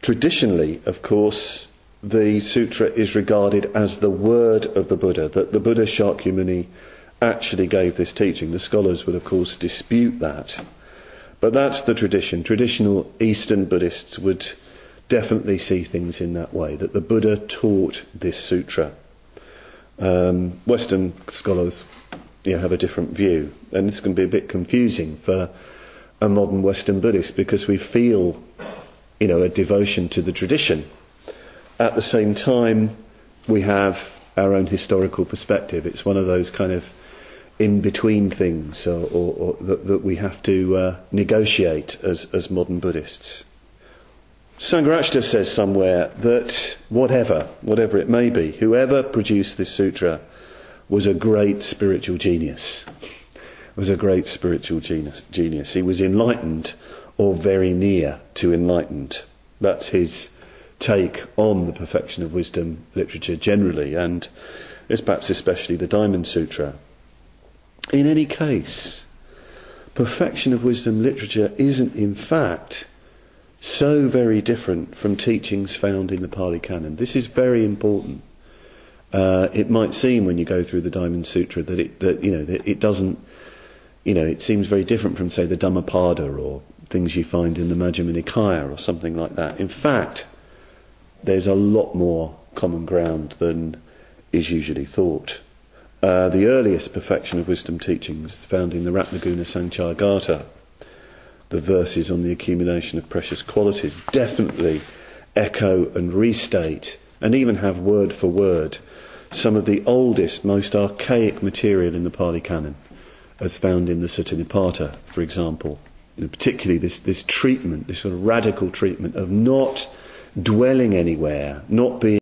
Traditionally, of course, the sutra is regarded as the word of the Buddha, that the Buddha Shakyamuni actually gave this teaching. The scholars would, of course, dispute that. But that's the tradition. Traditional Eastern Buddhists would definitely see things in that way, that the Buddha taught this sutra. Western scholars have a different view, and this can be a bit confusing for a modern Western Buddhist, because we feel a devotion to the tradition. At the same time, we have our own historical perspective. It's one of those kind of in-between things or that we have to negotiate as modern Buddhists. Sangharakshita says somewhere that whatever it may be, whoever produced this sutra was a great spiritual genius. Was a great spiritual genius. He was enlightened or very near to enlightened. That's his take on the perfection of wisdom literature generally, and it's perhaps especially the Diamond Sutra. In any case, perfection of wisdom literature isn't in fact so very different from teachings found in the Pali Canon. This is very important. It might seem when you go through the Diamond Sutra that it doesn't, it seems very different from, say, the Dhammapada or things you find in the Majjhima Nikaya or something like that. In fact, there's a lot more common ground than is usually thought. The earliest perfection of wisdom teachings found in the Ratnaguna Sanchayagata, the verses on the accumulation of precious qualities, definitely echo and restate and even have word for word some of the oldest, most archaic material in the Pali Canon, as found in the Sutta Nipata, for example. Particularly this treatment, this sort of radical treatment of not dwelling anywhere, not being